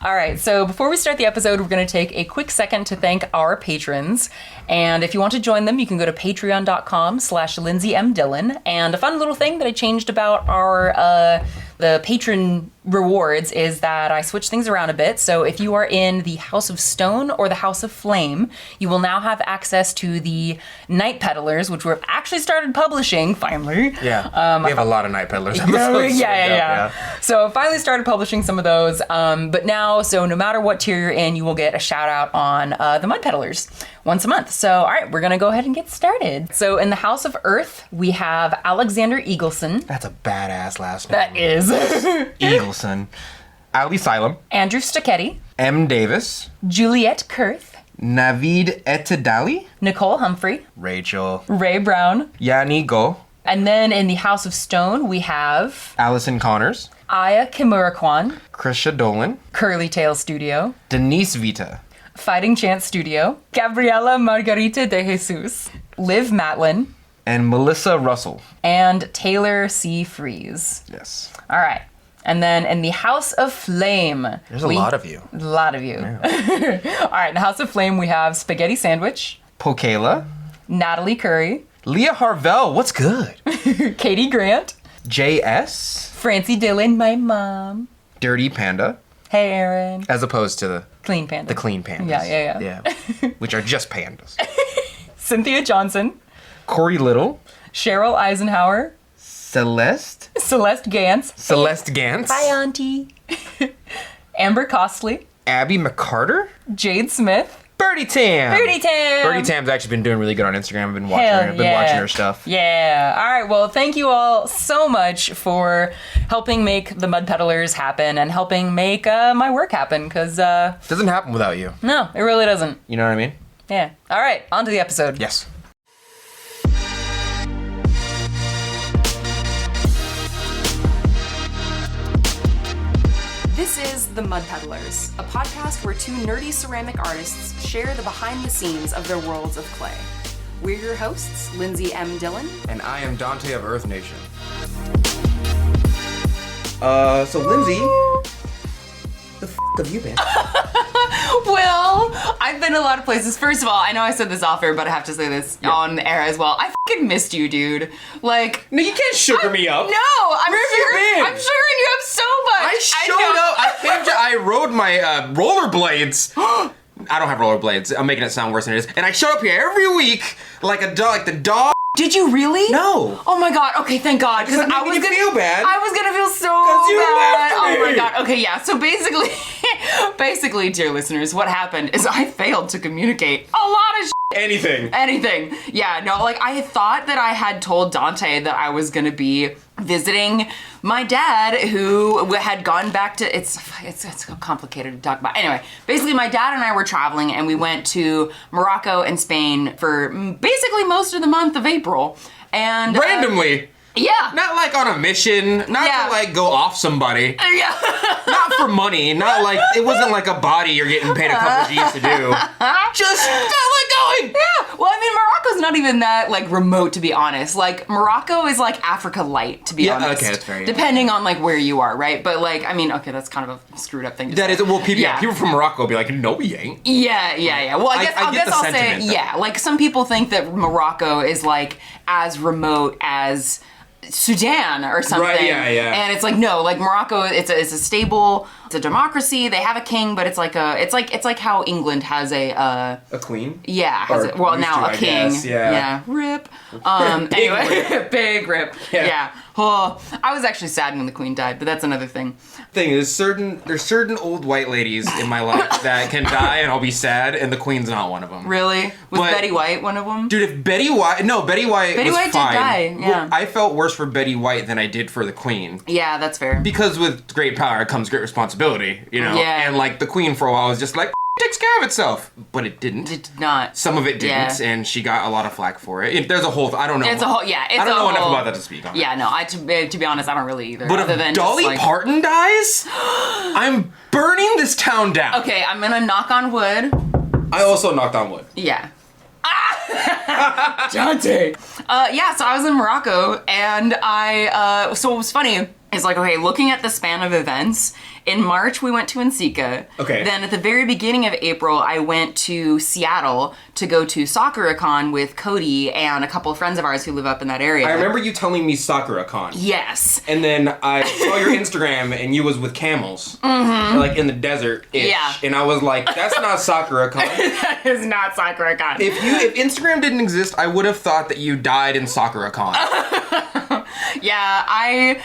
All right, so before we start the episode, we're going to take a quick second to thank our patrons. And if you want to join them, you can go to patreon.com/Lindsey M Dillon. And a fun little thing that I changed about our the patron rewards is that I switched things around a bit. So if you are in the House of Stone or the House of Flame, you will now have access to the Night Peddlers, which we've actually started publishing, finally. Yeah, we have a lot of Night Peddlers episodes. Yeah. So I finally started publishing some of those. But now, so no matter what tier you're in, you will get a shout out on the Mud Peddlers once a month. So, all right, we're going to go ahead and get started. So in the House of Earth, we have Alexander Eagleson. That's a badass last name. That is. Eagleson. Ali Silem. Andrew Stacchetti. M. Davis. Juliet Kurth. Navid Etedali. Nicole Humphrey. Rachel. Ray Brown. Yani Go. And then in the House of Stone, we have Allison Connors. Aya Kimura-Kwan. Krisha Dolan. Curly Tail Studio. Denise Vita. Fighting Chance Studio. Gabriela Margarita de Jesus. Liv Matlin. And Melissa Russell. And Taylor C. Freeze. Yes. All right. And then in the House of Flame. There's a lot of you. A lot of you. Yeah. All right. In the House of Flame, we have Spaghetti Sandwich. Pokala. Natalie Curry. Leah Harvell. What's good? Katie Grant. JS. Francie Dillon, my mom. Dirty Panda. Hey, Aaron. As opposed to the Clean Panda. The clean pandas. Yeah. Which are just pandas. Cynthia Johnson. Corey Little. Cheryl Eisenhower. Celeste. Celeste Gantz. Celeste Gantz. Bye, Auntie. Amber Costley. Abby McCarter. Jade Smith. Birdie Tam. Birdie Tam. Birdie Tam's actually been doing really good on Instagram. I've been watching Hell her. I've been watching her stuff. Yeah. All right. Well, thank you all so much for helping make the Mud Peddlers happen and helping make my work happen. Because It doesn't happen without you. no, it really doesn't. You know what I mean? Yeah. All right. On to the episode. Yes. This is The Mud Peddlers, a podcast where two nerdy ceramic artists share the behind the scenes of their worlds of clay. We're your hosts, Lindsey M Dillon. And I am Donte of Earth Nation. So Lindsey, the f*** have you been? Well, I've been a lot of places. First of all, I know I said this off air, but I have to say this on the air as well. I fucking missed you, dude. Like, No, you can't sugar me up. no, I'm Where have you been? I'm sugaring you up so much. I showed up. I rode my rollerblades. I don't have rollerblades. I'm making it sound worse than it is. And I show up here every week like a dog, like the dog. Did you really? No. Oh my god. Okay, thank God. Because I was gonna feel bad. I was gonna feel so 'Cause you bad. left me. Oh my god. Okay, yeah. So basically, dear listeners, what happened is I failed to communicate a lot of anything. Yeah. No. Like I thought that I had told Donte that I was gonna be visiting my dad, who had gone back to. It's complicated to talk about. Anyway, basically, my dad and I were traveling, and we went to Morocco and Spain for basically most of the month of April. And Randomly. Yeah. Not like on a mission, not to like go off somebody. Yeah. Not for money, not like, it wasn't like a body you're getting paid a couple G's to do. Just felt like going. Yeah. Well, I mean, Morocco's not even that like remote, to be honest. Like Morocco is like Africa light, to be honest. Okay, that's fair. Yeah. Depending on like where you are, right? But like, I mean, okay, that's kind of a screwed up thing to say. That is, well, people from Morocco will be like, no, we ain't. Yeah. Well, I guess I'll say, though. yeah. Like some people think that Morocco is like as remote as Sudan or something. Right, yeah. And it's like, no, like Morocco, it's a stable, it's a democracy. They have a king, but it's like how England has a queen? Yeah, Or now a I king. guess, yeah. Rip. Big Anyway, big rip. Yeah. Oh, I was actually sad when the queen died, but that's another thing. Thing is, there's certain old white ladies in my life that can die and I'll be sad, and the queen's not one of them. Really? Was But- Betty White one of them? Dude, if Betty White was White did fine. die, yeah. Well, I felt worse for Betty White than I did for the queen. Yeah, that's fair. Because with great power comes great responsibility, you know? Yeah. And like the queen for a while was just like, takes care of itself. But it didn't. It did not. Some of it didn't, Yeah. and she got a lot of flack for it. There's a whole, I don't know. It's a whole, yeah. It's I don't know a enough whole, about that to speak on. Yeah, no, to be honest, I don't really either. But other if than Dolly just, like, Parton dies, I'm burning this town down. Okay, I'm gonna knock on wood. I also knocked on wood. Yeah. Donte. Yeah, so I was in Morocco, and so what was funny is like, okay, looking at the span of events, in March, we went to IMCO. Okay. Then at the very beginning of April, I went to Seattle to go to Sacramento with Cody and a couple of friends of ours who live up in that area. I remember you telling me Sacramento. Yes. And then I saw your Instagram and you was with camels. Like in the desert. Yeah. And I was like, that's not Sacramento. That is not Sacramento. If Instagram didn't exist, I would have thought that you died in Sacramento. Yeah, I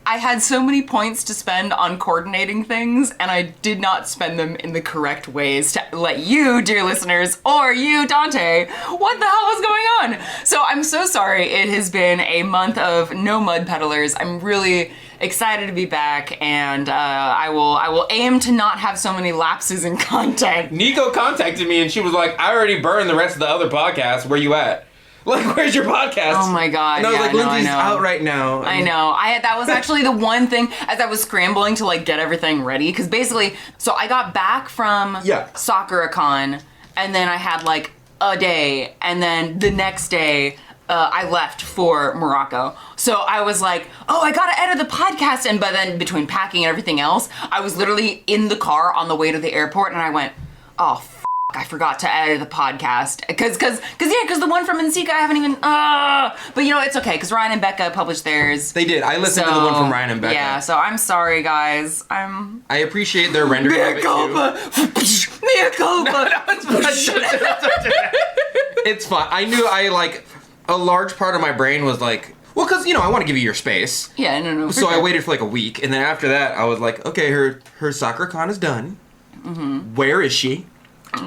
had so many points to spend on coordinating things, and I did not spend them in the correct ways to let you, dear listeners, or you, Donte, what the hell was going on? So I'm so sorry. It has been a month of no mud peddlers. I'm really excited to be back, and I will aim to not have so many lapses in content. Nico contacted me and she was like, I already burned the rest of the other podcasts. Where you at? Like, where's your podcast? Oh my God. And I was like, Lindsey's I know. out right now. I know. That was actually the one thing as I was scrambling to like get everything ready. Cause basically, so I got back from SoccerCon and then I had like a day and then the next day I left for Morocco. So I was like, oh, I gotta edit the podcast. But then between packing and everything else, I was literally in the car on the way to the airport and I went, oh, I forgot to edit the podcast. Cause the one from IMCO I haven't even, but you know, it's okay, cause Ryan and Becca published theirs. They did. I listened to the one from Ryan and Becca. Yeah, so I'm sorry, guys. I appreciate their rendering of it too. Mea culpa! It's fine. I knew a large part of my brain was like, well, cause you know, I want to give you your space. Yeah, no. So I waited for like a week, and then after that, I was like, okay, her SoccerCon is done. Where is she?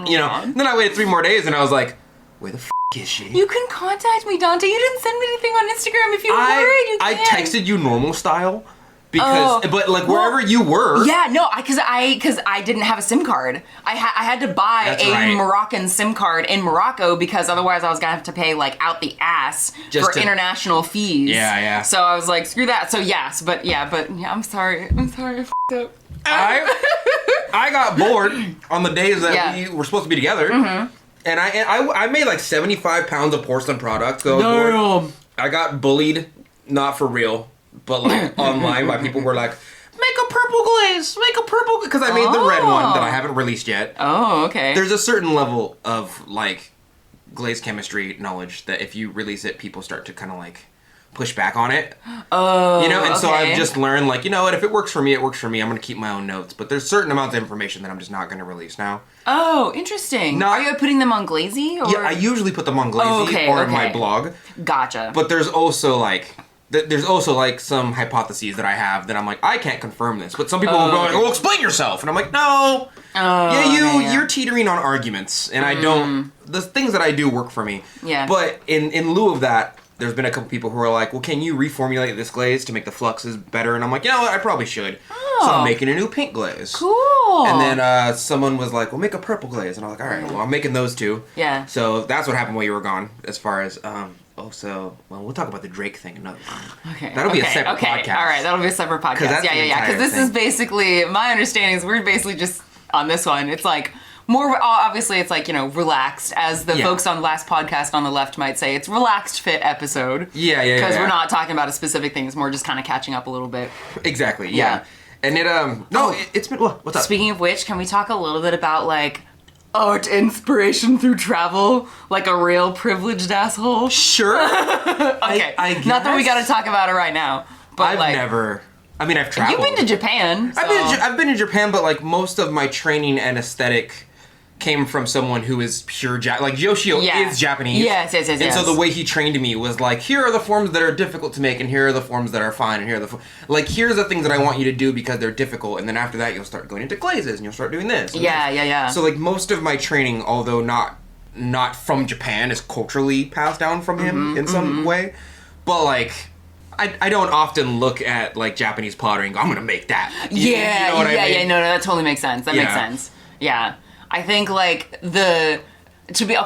You know, and then I waited 3 more days and I was like, where the is she? You can contact me, Donte. You didn't send me anything on Instagram. If you were worried, you can. I texted you normal style because, but like wherever you were. Yeah, no, because I didn't have a SIM card. I had to buy Moroccan SIM card in Morocco because otherwise I was gonna have to pay like out the ass for international fees. Yeah. So I was like, screw that. So yes, but I'm sorry. I f***ed up. I got bored on the days that we were supposed to be together, and I made like 75 pounds of porcelain products. So I got bullied, not for real, but like online by people were like, make a purple glaze, because I made the red one that I haven't released yet. Oh, okay. There's a certain level of like glaze chemistry knowledge that if you release it, people start to kind of like push back on it. Oh, you know, and so I've just learned, like, you know what, if it works for me, it works for me. I'm going to keep my own notes, but there's certain amounts of information that I'm just not going to release now. Oh, interesting. Are you putting them on Glazy? Or? Yeah, I usually put them on Glazy or in my blog. Gotcha. But there's also like some hypotheses that I have that I'm like, I can't confirm this, but some people will go like, well, explain yourself, and I'm like, no. You're teetering on arguments, and I don't. The things that I do work for me. Yeah. But in lieu of that, there's been a couple people who are like, well, can you reformulate this glaze to make the fluxes better? And I'm like, you know what, I probably should. So I'm making a new pink glaze. Cool. And then someone was like, well, make a purple glaze. And I was like, all right, well, I'm making those two. Yeah. So that's what happened while you were gone, as far as, we'll talk about the Drake thing another time. Okay. That'll be a separate podcast. All right, that'll be a separate podcast. Yeah. Because this is basically, my understanding is we're basically just, on this one, it's like, more, obviously, it's like, you know, relaxed, as the folks on last podcast on the left might say. It's relaxed fit episode. Yeah. Because we're not talking about a specific thing. It's more just kind of catching up a little bit. Exactly, yeah. And it's been, what's up? Speaking of which, can we talk a little bit about, like, art inspiration through travel? Like a real privileged asshole? Sure. Okay. I guess. Not that we got to talk about it right now. But I've traveled. You've been to Japan. So. I've been to Japan, but like most of my training and aesthetic came from someone who is pure like Yoshio is Japanese. Yes. And so the way he trained me was like, here are the forms that are difficult to make, and here are the forms that are fine, and here are here's the things that I want you to do because they're difficult, and then after that you'll start going into glazes and you'll start doing this. Yeah. So like most of my training, although not from Japan, is culturally passed down from him in some way, but like I don't often look at like Japanese pottery and go, I'm gonna make that. You know what I mean? No, that totally makes sense. That makes sense. Yeah. I think like the To be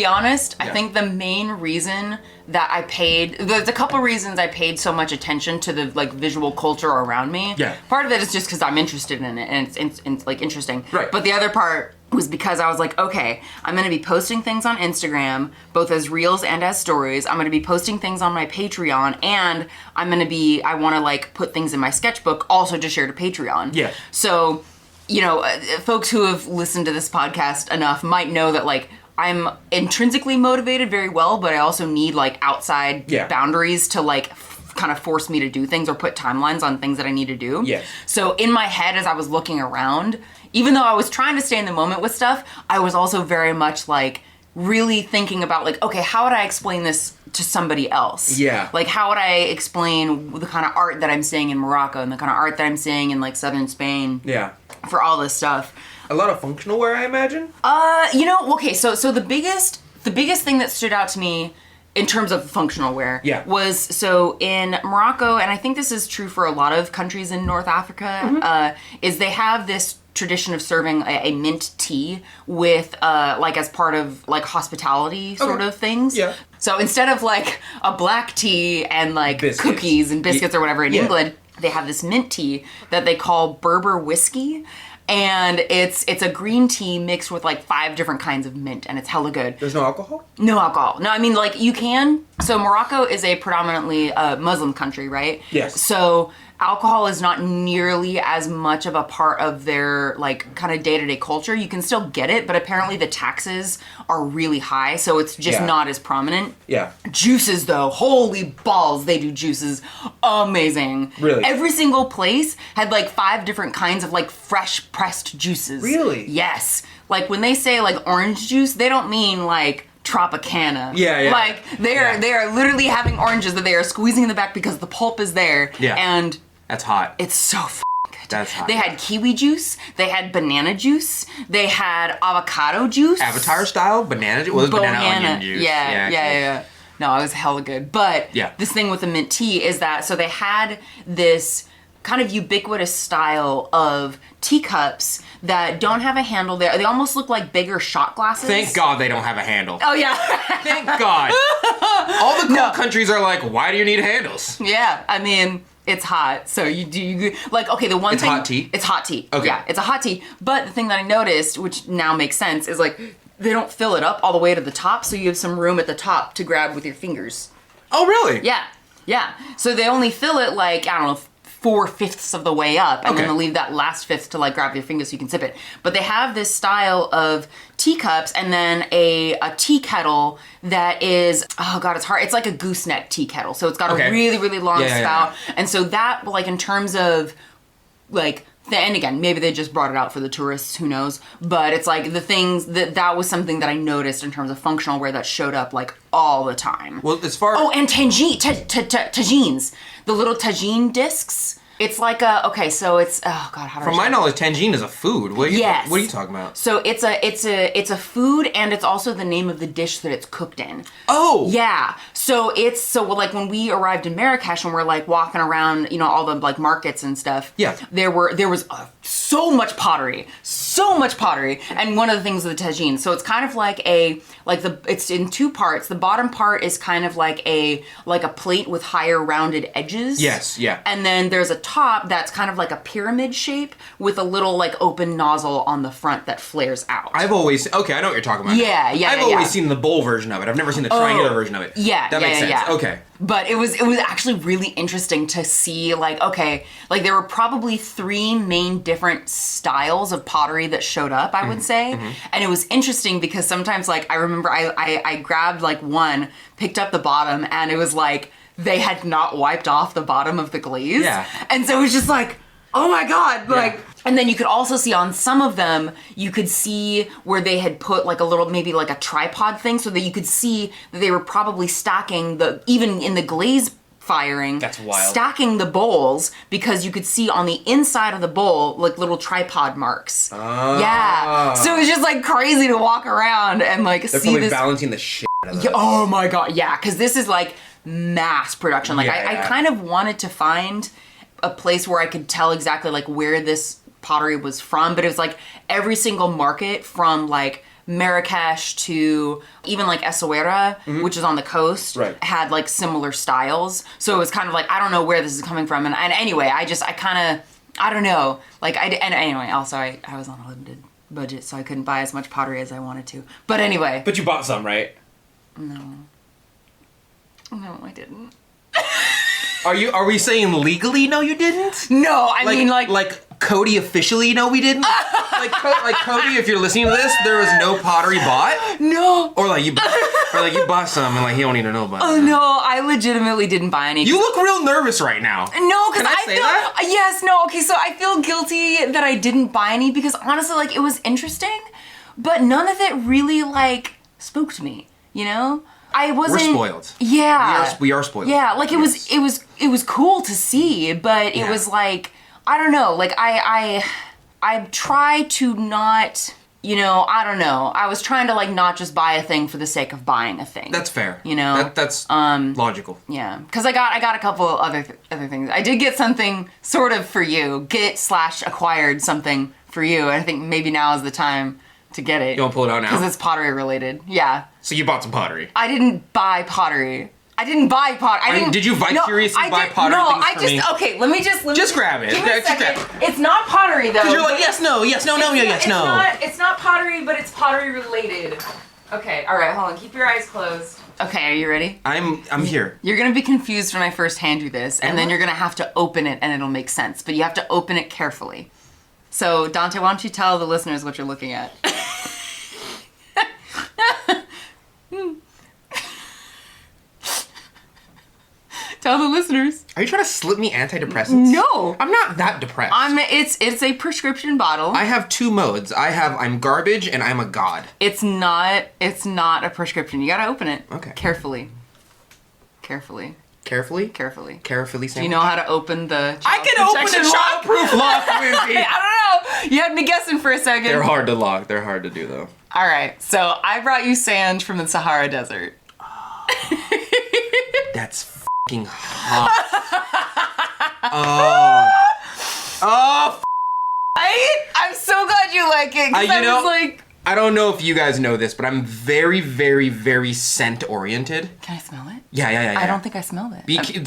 honest, I think the main reason that I paid, there's a couple reasons I paid so much attention to the like visual culture around me. Yeah. Part of it is just because I'm interested in it and it's like interesting. Right. But the other part was because I was like, okay, I'm going to be posting things on Instagram, both as reels and as stories. I'm going to be posting things on my Patreon, and I want to like put things in my sketchbook also to share to Patreon. Yeah. So, you know, folks who have listened to this podcast enough might know that like I'm intrinsically motivated very well, but I also need like outside boundaries to like kind of force me to do things or put timelines on things that I need to do. Yes. So in my head, as I was looking around, even though I was trying to stay in the moment with stuff, I was also very much like really thinking about like, okay, how would I explain this to somebody else? Yeah. Like, how would I explain the kind of art that I'm seeing in Morocco and the kind of art that I'm seeing in like southern Spain? Yeah. For all this stuff. A lot of functional wear, I imagine? You know, okay, so the biggest thing that stood out to me in terms of functional wear was, so in Morocco, and I think this is true for a lot of countries in North Africa, is they have this tradition of serving a mint tea with, like as part of like hospitality sort of things. Yeah. So instead of like a black tea and like cookies and biscuits or whatever in England, they have this mint tea that they call Berber whiskey. And it's a green tea mixed with like 5 different kinds of mint, and it's hella good. There's no alcohol? No alcohol. No, I mean, like, you can. So Morocco is a predominantly Muslim country, right? Yes. So alcohol is not nearly as much of a part of their, like, kind of day-to-day culture. You can still get it, but apparently the taxes are really high, so it's just not as prominent. Yeah. Juices, though. Holy balls, they do juices. Amazing. Really? Every single place had, like, 5 different kinds of, like, fresh pressed juices. Really? Yes. Like, when they say, like, orange juice, they don't mean, like, Tropicana. Yeah. Like, they are literally having oranges that they are squeezing in the back because the pulp is there. Yeah. And that's hot. it's so good. That's hot. They had kiwi juice. They had banana juice. They had avocado juice. Avatar style banana juice? Well, it was banana onion juice. Yeah. No, it was hella good. But this thing with the mint tea is that, so they had this kind of ubiquitous style of teacups that don't have a handle. They almost look like bigger shot glasses. Thank God they don't have a handle. Oh, yeah. Thank God. All the cool countries are like, why do you need handles? Yeah, I mean, it's hot, so you like, okay, the one it's thing... It's hot tea? It's hot tea. Okay. Yeah, it's a hot tea. But the thing that I noticed, which now makes sense, is like, they don't fill it up all the way to the top, so you have some room at the top to grab with your fingers. Oh, really? Yeah. So they only fill it like, I don't know, 4/5 of the way up, and then they'll leave that last fifth to like grab your fingers so you can sip it. But they have this style of teacups and then a tea kettle that is, oh God, it's hard. It's like a gooseneck tea kettle. So it's got a really, really long spout. And so that, like, in terms of like, and again, maybe they just brought it out for the tourists, who knows? But it's like the things that was something that I noticed in terms of functional wear that showed up like all the time. Well, as far and tagines, the little tagine discs. It's like so it's, oh God, how do I From my knowledge, tangine is a food. What are you talking about? So it's a food, and it's also the name of the dish that it's cooked in. Oh! Yeah. So like when we arrived in Marrakesh and we're like walking around, you know, all the like markets and stuff. Yeah. There was so much pottery. And one of the things with the tagine, so it's kind of like it's in 2 parts. The bottom part is kind of like a plate with higher rounded edges. Yes, yeah. And then there's a top that's kind of like a pyramid shape with a little like open nozzle on the front that flares out. I know what you're talking about. Yeah. I've always seen the bowl version of it. I've never seen the triangular version of it. Yeah. That makes sense. Yeah. Okay. But it was actually really interesting to see, like, okay, like there were probably 3 main different styles of pottery that showed up, I would say. Mm-hmm. And it was interesting because sometimes, like, I remember I grabbed like one, picked up the bottom, and it was like they had not wiped off the bottom of the glaze. Yeah. And so it was just like, oh my God, like, and then you could also see on some of them, you could see where they had put like a little, maybe like a tripod thing, so that you could see that they were probably stacking even in the glaze firing. That's wild. Stacking the bowls, because you could see on the inside of the bowl, like little tripod marks. Oh. Yeah. So it was just like crazy to walk around and like They're see probably this. balancing the shit out of Yeah, oh my God. Yeah. Cause this is like mass production. Like I kind of wanted to find a place where I could tell exactly like where this pottery was from, but it was like every single market from like Marrakesh to even like Essaouira, which is on the coast, had like similar styles. So it was kind of like, I don't know where this is coming from. And anyway, I don't know. Like, and anyway, also I was on a limited budget, so I couldn't buy as much pottery as I wanted to. But anyway. But you bought some, right? No, I didn't. Are we saying legally no you didn't? No, I mean like Cody officially no we didn't? like Cody, if you're listening to this, there was no pottery bought? No. Or like you bought some and like he don't need to know about it. Oh no, I legitimately didn't buy any. You look real nervous right now. No, because I say feel that? Yes, no, okay, so I feel guilty that I didn't buy any because honestly, like, it was interesting, but none of it really like spooked me, you know? I wasn't. We're spoiled. Yeah. We are spoiled. Yeah, like it was cool to see, but it was like, I don't know, like I try to not, you know, I don't know. I was trying to like not just buy a thing for the sake of buying a thing. That's fair. You know? That's logical. Yeah, because I got a couple other things. I did get something sort of for you. Acquired something for you. I think maybe now is the time to get it. You want to pull it out now? Because it's pottery related. Yeah. So you bought some pottery. I didn't buy pottery. Did you vicariously buy pottery things for me? Okay, let me just grab it. Give me a second. It's not pottery though. Because you're like, yes, no, yes, no, no, yes, no. It's not pottery, but it's pottery related. Okay, all right, hold on. Keep your eyes closed. Okay, are you ready? I'm here. You're gonna be confused when I first hand you this, and then you're gonna have to open it, and it'll make sense. But you have to open it carefully. So, Donte, why don't you tell the listeners what you're looking at? Tell the listeners. Are you trying to slip me antidepressants? No. I'm not that depressed. It's a prescription bottle. I have two modes. I'm garbage and I'm a god. It's not a prescription. You gotta open it. Okay. Carefully. Carefully, Do Sam. you know how to open the I can open a childproof lock, Lindsey. I don't know. You had me guessing for a second. They're hard to lock. They're hard to do, though. All right. So I brought you sand from the Sahara Desert. That's fucking hot. Oh. I'm so glad you like it. I don't know if you guys know this, but I'm very, very, very scent oriented. Can I smell it? Yeah. I don't think I smelled it.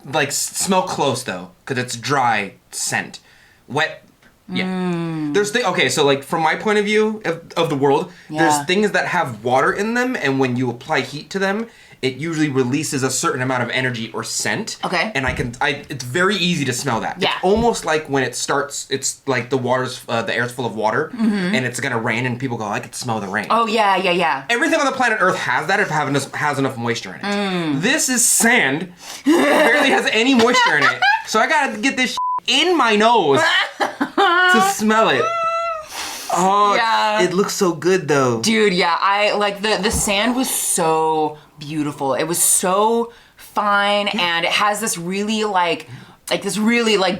Like smell close though, because it's dry scent. Wet. Yeah. There's okay, so like from my point of view of the world, there's things that have water in them, and when you apply heat to them, it usually releases a certain amount of energy or scent. Okay. And it's very easy to smell that. Yeah. It's almost like when it starts, it's like the air's full of water, and it's gonna rain, and people go, I can smell the rain. Oh yeah. Everything on the planet Earth has that if it has enough moisture in it. This is sand. It barely has any moisture in it. So I gotta get this in my nose to smell it. Oh, yeah. It looks so good though. Dude, yeah, I like the sand was so beautiful. It was so fine, and it has this really like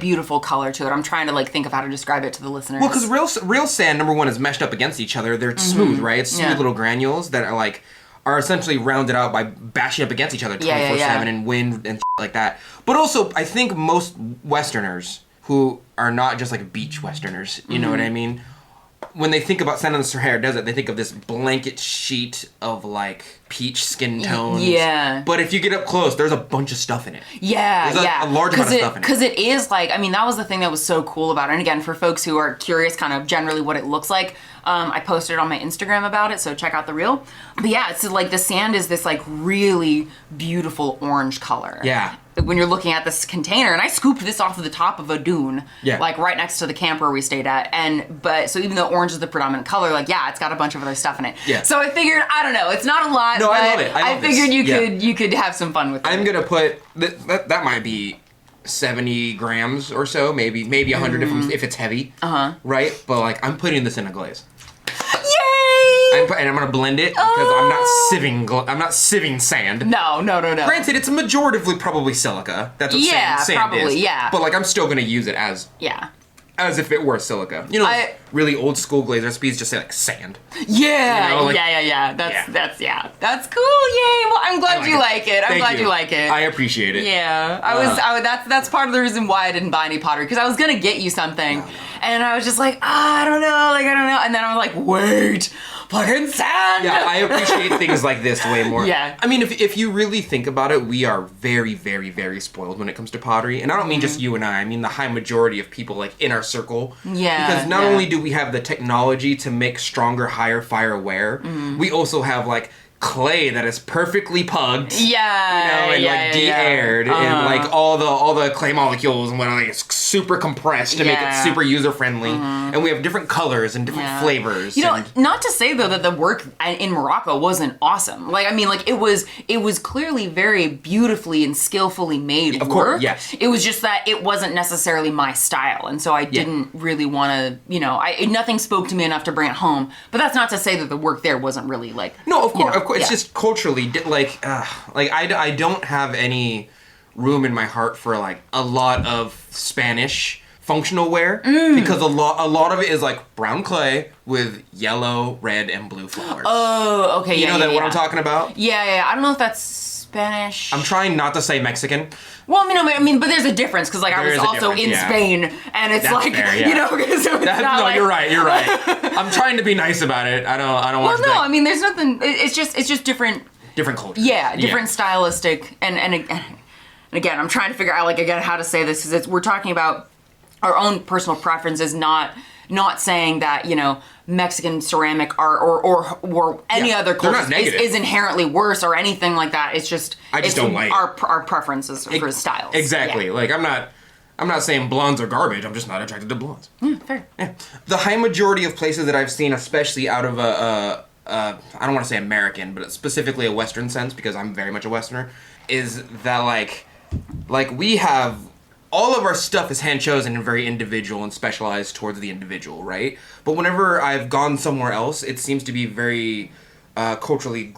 beautiful color to it. I'm trying to like think of how to describe it to the listeners. Well, because real sand, number one, is meshed up against each other. They're smooth, right? It's smooth little granules that are essentially rounded out by bashing up against each other 24/7 and wind and like that. But also, I think most Westerners who are not just like beach Westerners, you know what I mean? When they think about sand on the Sahara Desert, they think of this blanket sheet of like peach skin tones. Yeah. But if you get up close, there's a bunch of stuff in it. Yeah, there's a large amount of stuff in it. Because it is like, I mean, that was the thing that was so cool about it. And again, for folks who are curious kind of generally what it looks like, I posted on my Instagram about it, so check out the reel. But yeah, it's like the sand is this like really beautiful orange color. Yeah. When you're looking at this container, and I scooped this off of the top of a dune, like right next to the camper we stayed at, so even though orange is the predominant color, like it's got a bunch of other stuff in it. Yeah. So I figured, I don't know, it's not a lot. No, but I love it. I figured you could have some fun with it. I'm gonna put that might be 70 grams or so, maybe 100 if it's heavy. Right, but like I'm putting this in a glaze. Yay! And I'm gonna blend it because I'm not sieving sand. No. Granted, it's majoritively probably silica. That's what sand probably, is. Yeah. But like I'm still gonna use it as if it were silica. You know, really old school glaze recipes just say like sand. Yeah. You know, like, That's cool. Yay! Well, I'm glad you like it. I'm glad you like it. I appreciate it. Yeah. That's part of the reason why I didn't buy any pottery, because I was gonna get you something, and I was just like, I don't know, and then I was like, wait, fucking sand. Yeah, I appreciate things like this way more. Yeah. I mean, if you really think about it, we are very, very, very spoiled when it comes to pottery. And I don't mean just you and I mean the high majority of people, like, in our circle. Yeah. Because not only do we have the technology to make stronger, higher fire ware, we also have, like, clay that is perfectly pugged. Yeah. And like de-aired and like all the clay molecules and whatnot, like it's super compressed to make it super user friendly. And we have different colors and different flavors. You know, not to say though that the work in Morocco wasn't awesome. Like, I mean, like it was clearly very beautifully and skillfully made of work. Course, yes. It was just that it wasn't necessarily my style, and so I didn't really want to. You know, nothing spoke to me enough to bring it home. But that's not to say that the work there wasn't really like. No, of course, of course. It's just culturally, like I don't have any room in my heart for like a lot of Spanish functional wear because a lot of it is like brown clay with yellow, red, and blue flowers. Oh, okay. You know what I'm talking about? Yeah. I don't know if that's Spanish. I'm trying not to say Mexican. Well, I mean, but there's a difference because, like, I was also in Spain, and it's that's like, fair, you know, so it's not no, like... you're right. I'm trying to be nice about it. I don't want. Well, no, I mean, there's nothing. It's just different. Different culture. Yeah, different stylistic, and again, I'm trying to figure out, like, again, how to say this because we're talking about our own personal preferences, not saying that, you know, Mexican ceramic art or any other culture is inherently worse or anything like that. It's just I just don't like our preferences for styles. Exactly. Yeah. Like I'm not saying blondes are garbage. I'm just not attracted to blondes. Fair. Yeah. The high majority of places that I've seen, especially out of I don't want to say American, but specifically a Western sense because I'm very much a Westerner, is that like we have. All of our stuff is hand-chosen and very individual and specialized towards the individual, right? But whenever I've gone somewhere else, it seems to be very culturally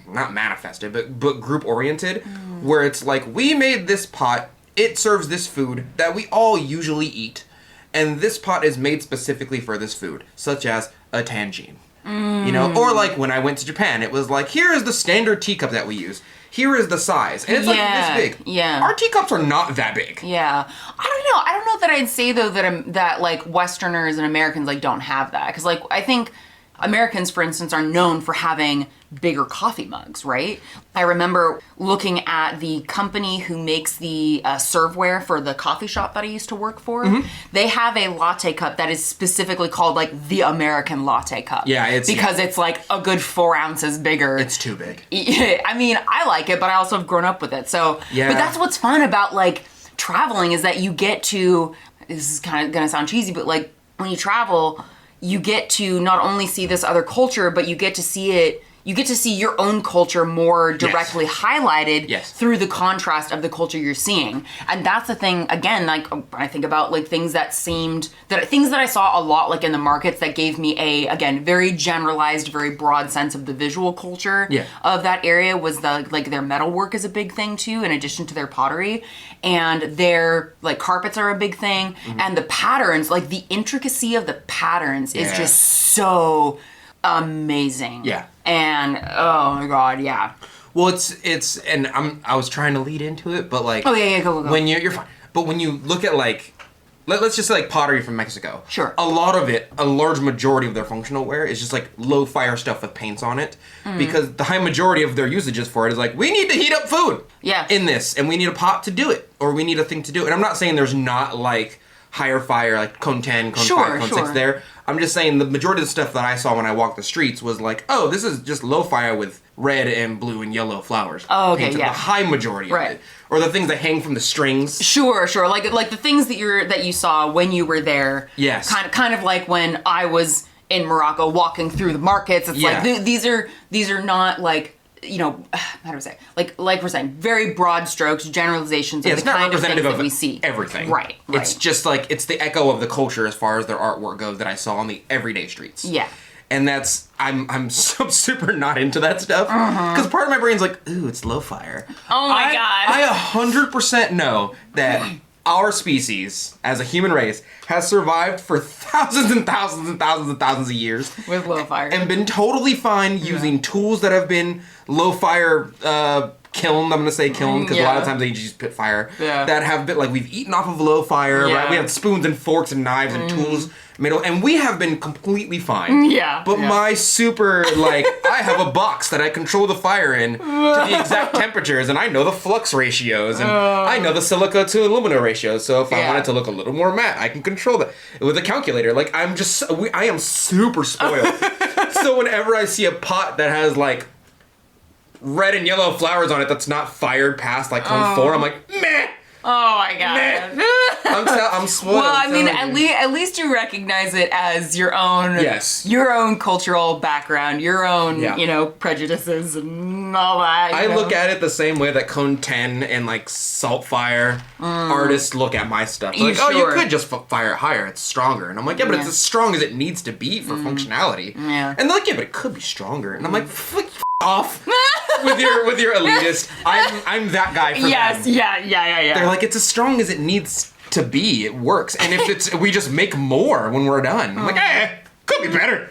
not manifested, but group-oriented, where it's like, we made this pot, it serves this food that we all usually eat, and this pot is made specifically for this food, such as a tangine. You know? Or like when I went to Japan, it was like, here is the standard teacup that we use. Here is the size. And it's like this big. Yeah. Our teacups are not that big. Yeah. I don't know that I'd say though that like Westerners and Americans like don't have that. Cause like I think Americans, for instance, are known for having bigger coffee mugs, right? I remember looking at the company who makes the serveware for the coffee shop that I used to work for. They have a latte cup that is specifically called like the American latte cup. Yeah, it's like a good 4 ounces bigger. It's too big. I mean, I like it, but I also have grown up with it. So, but that's what's fun about like traveling is that you get to, this is kind of gonna sound cheesy, but like when you travel, you get to not only see this other culture, but you get to see your own culture more directly highlighted through the contrast of the culture you're seeing. And that's the thing, again, like when I think about like things that I saw a lot like in the markets that gave me a, again, very generalized, very broad sense of the visual culture of that area was their metalwork is a big thing too, in addition to their pottery. And their like carpets are a big thing. And the patterns, like the intricacy of the patterns is just so amazing. Yeah. And oh my god, yeah. Well, it's and I was trying to lead into it, but like go. When you're fine. But when you look at like let's just say like pottery from Mexico. Sure. A lot of it, a large majority of their functional wear is just like low fire stuff with paints on it. Because the high majority of their usages for it is like, we need to heat up food in this, and we need a pot to do it, or we need a thing to do it. And I'm not saying there's not like higher fire, like cone 10, cone 5, cone 6 there. I'm just saying the majority of the stuff that I saw when I walked the streets was like, oh, this is just low fire with red and blue and yellow flowers. Oh, okay, The high majority of it. Or the things that hang from the strings. Sure. Like the things that you saw when you were there. Yes. Kind of like when I was in Morocco walking through the markets. It's like these are not like, you know, how do I say? Like we're saying, very broad strokes, generalizations of the kind of things that we see. Everything. Right. It's just like, it's the echo of the culture as far as their artwork goes that I saw on the everyday streets. Yeah. And that's, I'm so super not into that stuff. Because part of my brain's like, ooh, it's low fire. Oh my god. I 100% know that our species, as a human race, has survived for thousands and thousands and thousands and thousands of years. With low fire. And been totally fine using tools that have been low fire kiln, I'm gonna say kiln, because a lot of times they just pit fire, that have been, like, we've eaten off of low fire, right? We have spoons and forks and knives and tools, and we have been completely fine. But my super, like, I have a box that I control the fire in to the exact temperatures, and I know the flux ratios, and I know the silica to aluminum ratios, so if I want it to look a little more matte, I can control that with a calculator. Like, I am super spoiled. So whenever I see a pot that has, like, red and yellow flowers on it that's not fired past, like, cone 4, I'm like, meh! Oh my god. I'm spoiled. Well, I mean, at least you recognize it as your own cultural background, your own, you know, prejudices and all that. I look at it the same way that Cone 10 and, like, Saltfire artists look at my stuff. Like, you could just fire it higher, it's stronger. And I'm like, but it's as strong as it needs to be for functionality. And they're like, but it could be stronger. And I'm like, off with your elitist. I'm that guy for them. Yeah. They're like, it's as strong as it needs to be. It works. And if we just make more when we're done. I'm like, could be better.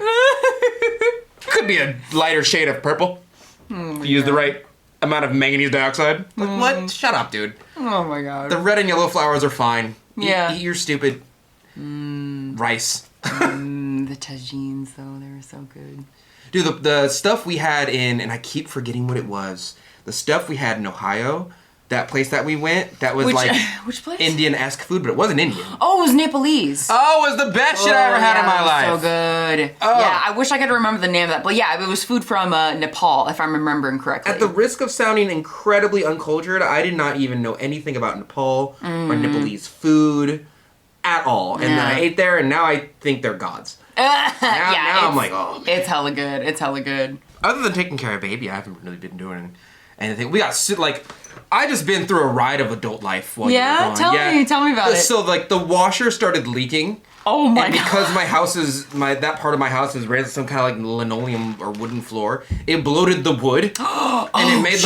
Could be a lighter shade of purple. Use the right amount of manganese dioxide. Like, what? Shut up, dude. Oh my god. The red and yellow flowers are fine. Yeah. Eat your stupid rice. The tagines, though, they were so good. Dude, the stuff we had and I keep forgetting what it was. The stuff we had in Ohio, that place that we went, that was which place? Indian-esque food, but it wasn't Indian. Oh, it was Nepalese. Oh, it was the best shit I ever had in my life. So good. Oh. Yeah, I wish I could remember the name of that. But yeah, it was food from Nepal, if I'm remembering correctly. At the risk of sounding incredibly uncultured, I did not even know anything about Nepal or Nepalese food at all. And then I ate there, and now I think they're gods. Now I'm like, oh, man. It's hella good. It's hella good. Other than taking care of baby, I haven't really been doing anything. We got, like, I just been through a ride of adult life while you were gone. Tell me about it. So, like, the washer started leaking. Oh my god. And because my house is, that part of my house is raised some kind of, like, linoleum or wooden floor, it bloated the wood. And it made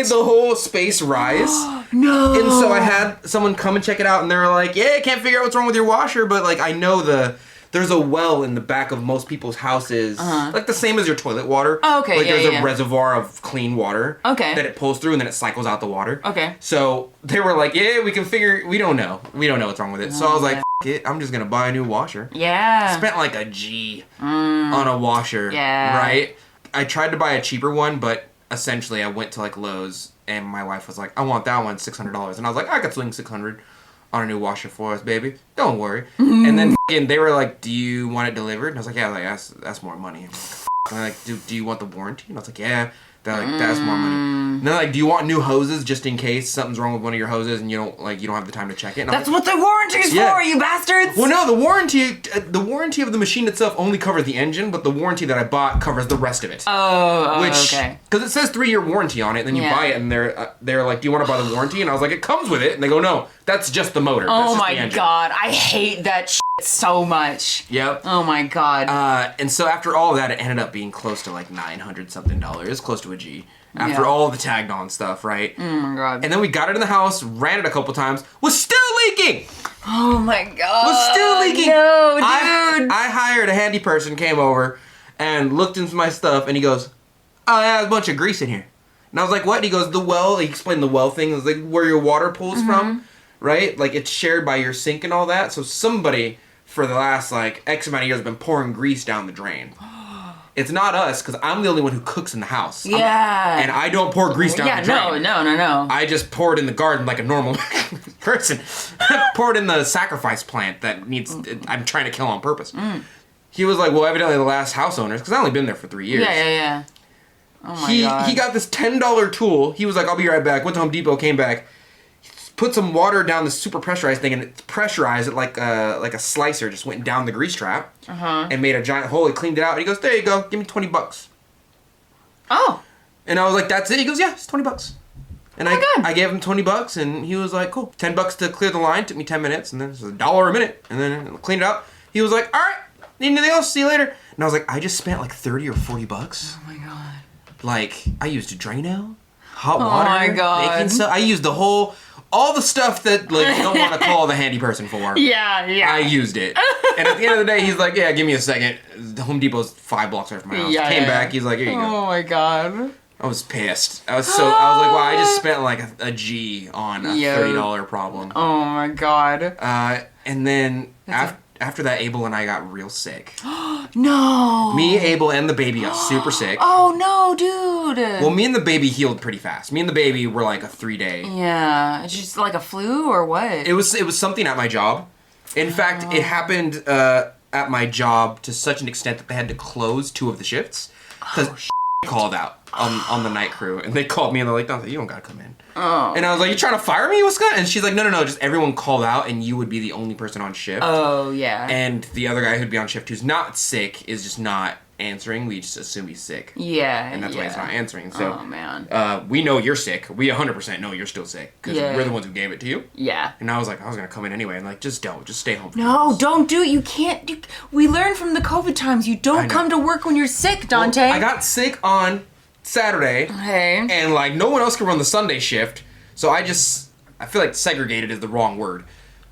the whole space rise. No. And so I had someone come and check it out, and they were like, yeah, I can't figure out what's wrong with your washer, but, like, I know there's a well in the back of most people's houses, like the same as your toilet water. Oh, okay, like there's a reservoir of clean water that it pulls through and then it cycles out the water. Okay. So they were like, yeah, we don't know what's wrong with it. So I was like, F it, I'm just gonna buy a new washer. Yeah. Spent like a G on a washer. Yeah. Right? I tried to buy a cheaper one, but essentially I went to like Lowe's and my wife was like, I want that one, $600. And I was like, I could swing $600 on a new washer for us, baby. Don't worry. And then they were like, do you want it delivered? And I was like, yeah, like that's more money. And they're like, do you want the warranty? And I was like, yeah. They're like, that's more money. And they're like, do you want new hoses just in case something's wrong with one of your hoses and you don't have the time to check it? And that's what the warranty's for, you bastards! Well, no, the warranty of the machine itself only covers the engine, but the warranty that I bought covers the rest of it. Okay. Because it says 3-year warranty on it, and then you buy it, and they're like, do you want to buy the warranty? And I was like, it comes with it. And they go, no, that's just the motor. Oh my god, I hate that shit so much. Yep. Oh my god. And so after all of that, it ended up being close to like $900 something. Close to a G. After all the tagged on stuff, right? Oh my god. And then we got it in the house, ran it a couple times, was still leaking! Oh my god. Was still leaking! No, dude! I hired a handy person, came over, and looked into my stuff, and he goes, oh, yeah, there's a bunch of grease in here. And I was like, what? And he goes, he explained the well thing. It was like where your water pulls from, right? Like it's shared by your sink and all that. So somebody, for the last like X amount of years, has been pouring grease down the drain. It's not us, because I'm the only one who cooks in the house. Yeah. And I don't pour grease down the drain. No. I just pour it in the garden like a normal person. Pour it in the sacrifice plant that I'm trying to kill on purpose. He was like, well, evidently the last house owners, because I only been there for 3 years. Yeah. Oh my god. He got this $10 tool. He was like, I'll be right back. Went to Home Depot, came back. Put some water down the super pressurized thing, and it pressurized it like a slicer, just went down the grease trap and made a giant hole. He cleaned it out, and he goes, there you go, give me $20. Oh. And I was like, that's it? He goes, yeah, it's $20. And I gave him $20, and he was like, cool. $10 to clear the line, took me 10 minutes, and then it was $1 a minute, and then cleaned it out. He was like, all right, need anything else? See you later. And I was like, I just spent like $30 or $40. Oh my god. Like, I used a Drano, hot water, my god. baking soda. I used all the stuff that like you don't want to call the handy person for. Yeah. I used it. And at the end of the day, he's like, yeah, give me a second. The Home Depot's 5 blocks away from my house. Came back, he's like, here you go. Oh my god. I was pissed. I was like, wow, I just spent like a G on a $30 problem. Oh my God. And then after that, Abel and I got real sick. No. Me, Abel, and the baby got super sick. Oh no, dude. Well, me and the baby healed pretty fast. Me and the baby were like a 3-day. Yeah. It's just like a flu or what? It was something at my job. In fact, it happened at my job to such an extent that they had to close 2 of the shifts because called out on the night crew, and they called me and they're like, "Donte, you don't gotta come in." Oh. And I was like, "You trying to fire me? What's going?" And she's like, "No, just everyone called out, and you would be the only person on shift." Oh yeah. And the other guy who'd be on shift who's not sick is just not answering. We just assume he's sick. Yeah. And that's why he's not answering. So, oh man. we know you're sick. We 100% know you're still sick because we're the ones who gave it to you. Yeah. And I was like, I was gonna come in anyway, and like, just stay home. No, don't do it. You can't do. We learned from the COVID times. You don't come to work when you're sick, Donte. Well, I got sick on Saturday. Okay. And like, no one else can run the Sunday shift, so I feel like segregated is the wrong word.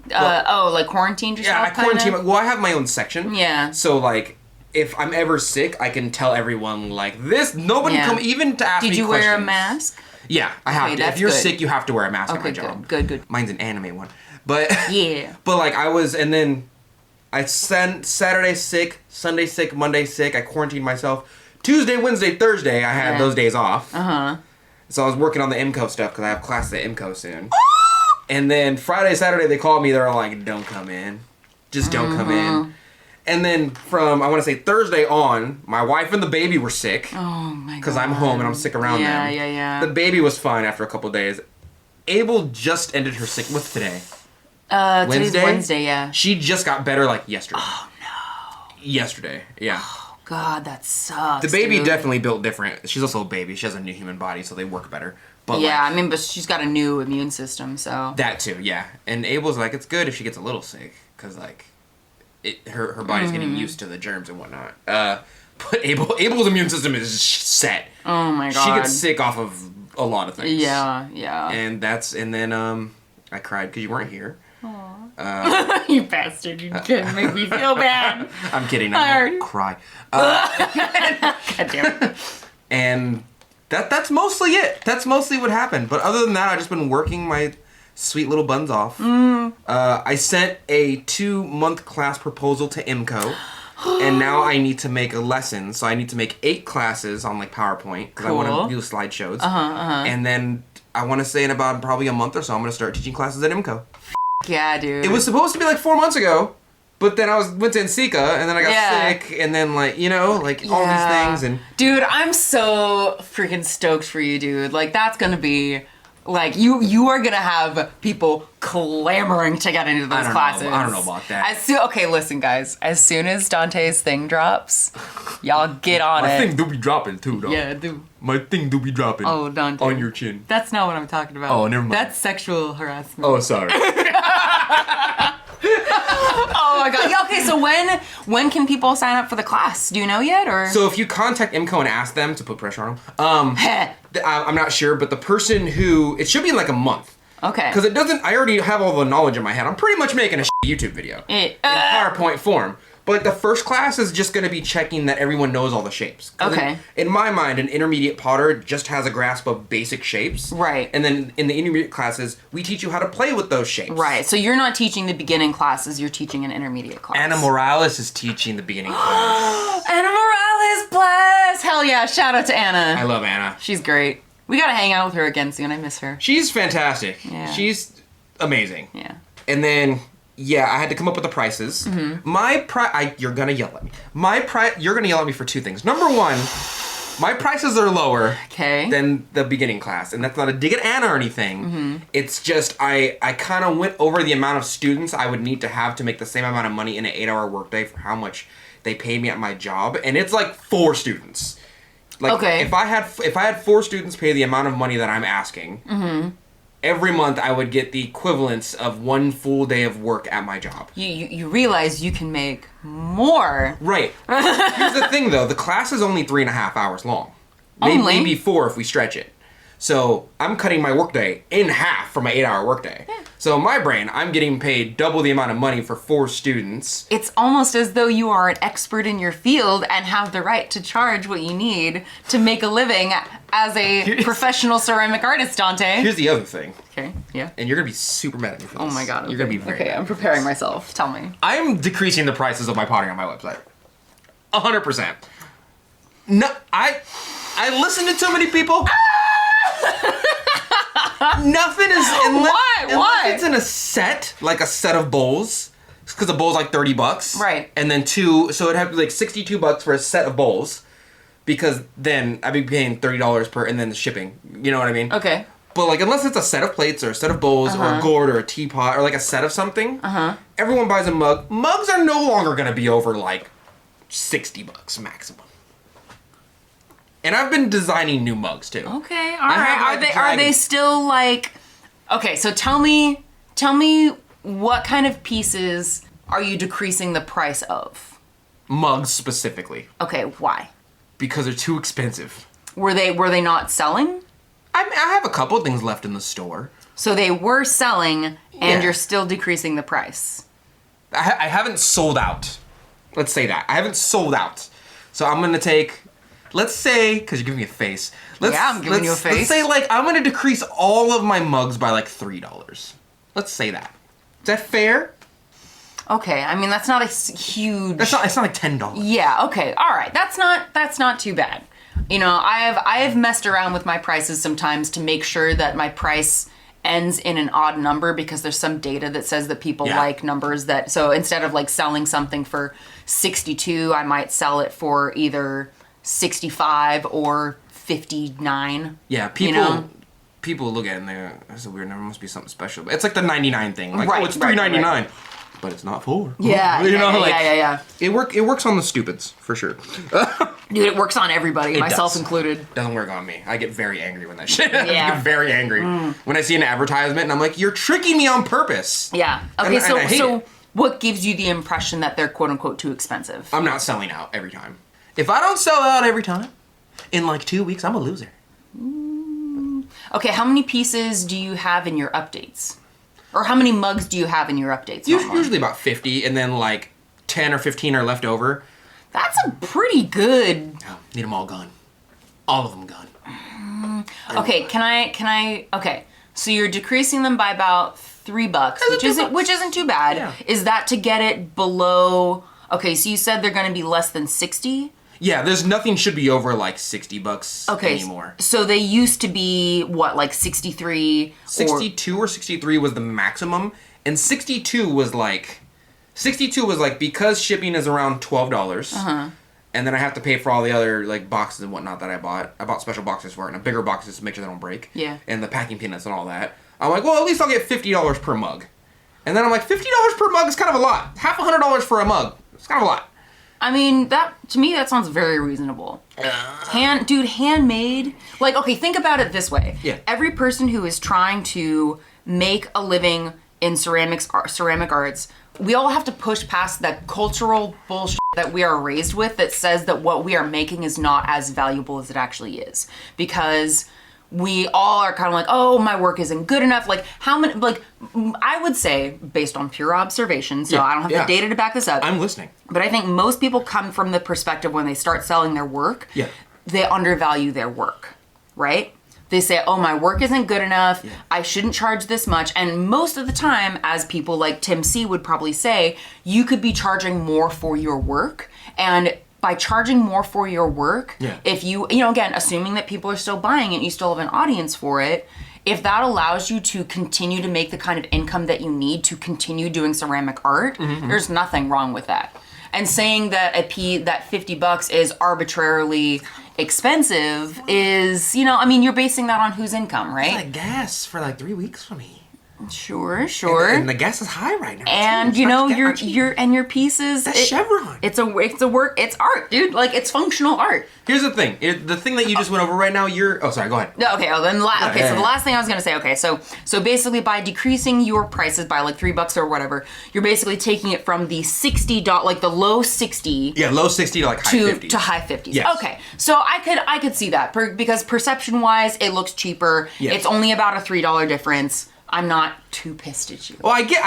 Like quarantined yourself? Yeah, I quarantined. Well, I have my own section. Yeah. So like, if I'm ever sick, I can tell everyone like this. Nobody come even to ask me questions. Did you wear a mask? Yeah, I have to. If you're sick, you have to wear a mask at my job. Good. Mine's an anime one, but yeah. But like and then I sent Saturday sick, Sunday sick, Monday sick. I quarantined myself. Tuesday, Wednesday, Thursday, I had those days off. So I was working on the IMCO stuff because I have classes at IMCO soon. And then Friday, Saturday, they called me. They were like, "Don't come in, just don't come in." And then from, I want to say Thursday on, my wife and the baby were sick. Oh my God. Because I'm home and I'm sick around them. Yeah. The baby was fine after a couple days. Abel just ended her sickness today. Today's Wednesday, yeah. She just got better like yesterday. Oh no. Yesterday, yeah. Oh God, that sucks. The baby definitely built different. She's also a baby. She has a new human body, so they work better. But yeah, I mean, but she's got a new immune system, so. That too, yeah. And Abel's like, it's good if she gets a little sick, because like, her body's getting used to the germs and whatnot. But Abel's immune system is set. Oh my God. She gets sick off of a lot of things. Yeah. And then I cried because you weren't here. You bastard! You couldn't make me feel bad. I'm kidding. I won't cry. God damn it. And that's mostly it. That's mostly what happened. But other than that, I've just been working my sweet little buns off. I sent a 2-month class proposal to IMCO, and now I need to make a lesson. So I need to make 8 classes on like PowerPoint because I want to do slideshows. And then I want to say in about probably a month or so, I'm going to start teaching classes at IMCO. Yeah, dude. It was supposed to be like 4 months ago, but then I went to NCICA, and then I got sick, and then like, all these things. And dude, I'm so freaking stoked for you, dude. Like, that's gonna be, like, you are gonna have people clamoring to get into those classes. I don't know about that. Okay, listen, guys. As soon as Dante's thing drops, y'all get on My it. My thing do be dropping too, though. Yeah, do. My thing do be dropping. Oh, Donte. On your chin. That's not what I'm talking about. Oh, never mind. That's sexual harassment. Oh, sorry. Oh my God. Yeah, okay, so when can people sign up for the class? Do you know yet, or? So if you contact IMCO and ask them to put pressure on them, I'm not sure, but the person it should be in like a month. Okay. Because I already have all the knowledge in my head. I'm pretty much making a YouTube video in PowerPoint form. But like the first class is just going to be checking that everyone knows all the shapes. Okay. In my mind, an intermediate potter just has a grasp of basic shapes. Right. And then in the intermediate classes, we teach you how to play with those shapes. Right. So you're not teaching the beginning classes, you're teaching an intermediate class. Anna Morales is teaching the beginning class. Anna Morales, bless! Hell yeah, shout out to Anna. I love Anna. She's great. We gotta hang out with her again soon, I miss her. She's fantastic. Yeah. She's amazing. Yeah. And then, I had to come up with the prices. You're gonna yell at me. You're gonna yell at me for 2 things. Number 1, my prices are lower than the beginning class. And that's not a dig at Anna or anything. It's just, I kind of went over the amount of students I would need to have to make the same amount of money in an 8-hour workday for how much they pay me at my job. And it's like 4 students. Like, if I had 4 students pay the amount of money that I'm asking, every month I would get the equivalence of 1 full day of work at my job. You realize you can make more. Right. Here's the thing, though. The class is only 3.5 hours long. Only? Maybe 4 if we stretch it. So I'm cutting my workday in half for my 8-hour workday. Yeah. So in my brain, I'm getting paid double the amount of money for 4 students. It's almost as though you are an expert in your field and have the right to charge what you need to make a living as a professional ceramic artist, Donte. Here's the other thing. Okay, yeah. And you're going to be super mad at me for this. Oh my god. Okay. You're going to be very Okay, mad. I'm preparing myself. Tell me. I'm decreasing the prices of my pottery on my website. 100%. No, I listen to too many people. Nothing is unless it's in a set, like a set of bowls, because a bowl's like $30, right? And then so it'd have to be like $62 for a set of bowls, because then I'd be paying $30 per, and then the shipping. You know what I mean? Okay. But like, unless it's a set of plates or a set of bowls or a gourd or a teapot or like a set of something, everyone buys a mug. Mugs are no longer gonna be over like $60 maximum. And I've been designing new mugs too. Okay, all right. Are they still like? Okay, so tell me what kind of pieces are you decreasing the price of? Mugs specifically. Okay, why? Because they're too expensive. Were they not selling? I have a couple of things left in the store. So they were selling, and you're still decreasing the price. I haven't sold out. Let's say that. I haven't sold out. So I'm gonna take. Let's say, because you're giving me a face. I'm giving you a face. Let's say, like, I'm going to decrease all of my mugs by, like, $3. Let's say that. Is that fair? Okay, I mean, that's not a huge... It's not like $10. Yeah, okay, all right. That's not too bad. You know, I have messed around with my prices sometimes to make sure that my price ends in an odd number, because there's some data that says that people like numbers that... So instead of, like, selling something for 62, I might sell it for either 65 or 59. Yeah, people look at it and they're, that's a weird number, must be something special. But it's like the 99 thing. Like, right, oh, it's $3.99. Right. But it's not 4. Yeah, yeah. It works on the stupids, for sure. Dude, it works on everybody, myself does. included. Doesn't work on me. I get very angry when that shit happens. Yeah. I get very angry. When I see an advertisement and I'm like, you're tricking me on purpose. Yeah. Okay, and I hate it. What gives you the impression that they're quote unquote too expensive? I'm not selling out every time. If I don't sell out every time, in like 2 weeks, I'm a loser. Okay, how many pieces do you have in your updates? Or how many mugs do you have in your updates? Usually about 50, and then like 10 or 15 are left over. That's a pretty good... Oh, need them all gone. All of them gone. Okay, can I... Okay, so you're decreasing them by about $3, which isn't too bad. Yeah. Is that to get it below... Okay, so you said they're going to be less than 60? Yeah, there's nothing should be over like $60 anymore. So they used to be, what, like 63? 62 or 63 was the maximum, and 62 was like, because shipping is around $12, and then I have to pay for all the other like boxes and whatnot that I bought. I bought special boxes for it, and bigger boxes to make sure they don't break. Yeah. And the packing peanuts and all that. I'm like, well, at least I'll get $50 per mug. And then I'm like, $50 per mug is kind of a lot. Half $100 for a mug. It's kind of a lot. I mean, to me, that sounds very reasonable. Handmade. Like, okay, think about it this way. Yeah. Every person who is trying to make a living in ceramic arts, we all have to push past that cultural bullshit that we are raised with that says that what we are making is not as valuable as it actually is. Because we all are kind of like, oh, my work isn't good enough. Like, how many, like, I would say, based on pure observation, so I don't have the data to back this up. I'm listening. But I think most people come from the perspective when they start selling their work, they undervalue their work, right? They say, oh, my work isn't good enough. Yeah. I shouldn't charge this much. And most of the time, as people like Tim C would probably say, you could be charging more for your work. And by charging more for your work, if you know, again, assuming that people are still buying it, you still have an audience for it, if that allows you to continue to make the kind of income that you need to continue doing ceramic art, there's nothing wrong with that. And saying that that $50 is arbitrarily expensive is, you know, I mean, you're basing that on whose income, right? It's like gas for like 3 weeks for me. Sure. And the gas is high right now. And too. you know your pieces. That's chevron. It's a work. It's art, dude. Like it's functional art. Here's the thing. The thing that you just went over right now. Oh, sorry. Go ahead. No, okay. So the last thing I was gonna say. Okay, so basically by decreasing your prices by like $3 or whatever, you're basically taking it from the $60, like the low 60. Yeah, low 60 to like high 50s. To high 50s. Yes. Okay, so I could see that because perception wise, it looks cheaper. Yes. It's only about a $3 difference. I'm not too pissed at you. Well, I get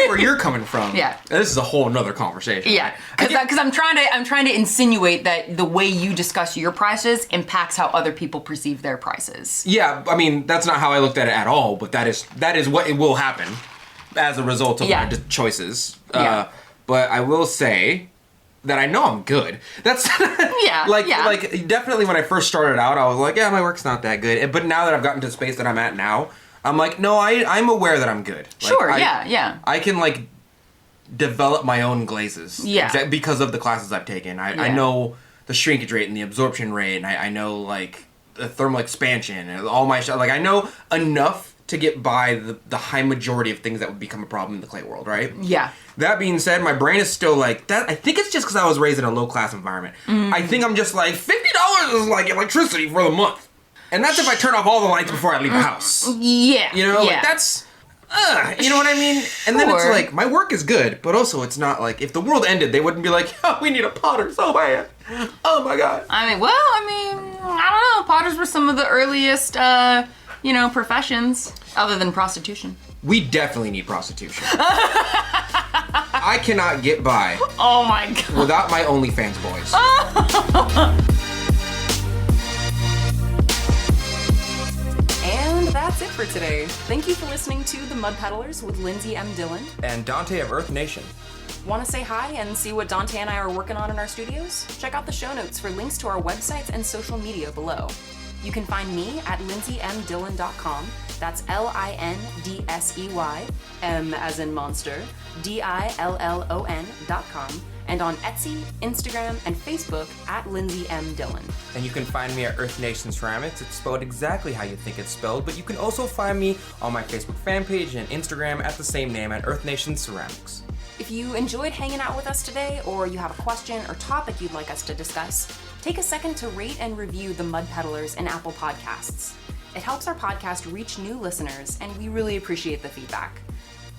where you're coming from. Yeah. This is a whole nother conversation. Yeah, because I'm trying to insinuate that the way you discuss your prices impacts how other people perceive their prices. Yeah, I mean that's not how I looked at it at all, but that is what it will happen as a result of my choices. Yeah. But I will say that I know I'm good. That's like definitely when I first started out, I was like, yeah, my work's not that good. But now that I've gotten to the space that I'm at now, I'm like, no, I'm aware that I'm good. Like, sure, yeah. I can like develop my own glazes. Yeah. Because of the classes I've taken. I know the shrinkage rate and the absorption rate, and I know like the thermal expansion and all my like I know enough to get by the high majority of things that would become a problem in the clay world, right? Yeah. That being said, my brain is still like that. I think it's just because I was raised in a low class environment. I think I'm just like $50 is like electricity for the month. And that's if I turn off all the lights before I leave the house. Yeah. You know, like that's, you know what I mean? And then it's like, my work is good, but also it's not like, if the world ended, they wouldn't be like, oh, we need a potter so bad. Oh my God. I mean, I don't know. Potters were some of the earliest, professions other than prostitution. We definitely need prostitution. I cannot get by. Oh my God. Without my OnlyFans boys. And that's it for today. Thank you for listening to The Mud Peddlers with Lindsey M Dillon and Donte of Earth Nation. Want to say hi and see what Donte and I are working on in our studios? Check out the show notes for links to our websites and social media below. You can find me at lindseymdillon.com. That's LINDSEY, M as in monster, DILLON.com. And on Etsy, Instagram, and Facebook at Lindsey M Dillon. And you can find me at Earth Nation Ceramics. It's spelled exactly how you think it's spelled, but you can also find me on my Facebook fan page and Instagram at the same name at Earth Nation Ceramics. If you enjoyed hanging out with us today, or you have a question or topic you'd like us to discuss, take a second to rate and review the Mud Peddlers in Apple Podcasts. It helps our podcast reach new listeners, and we really appreciate the feedback.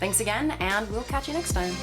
Thanks again, and we'll catch you next time.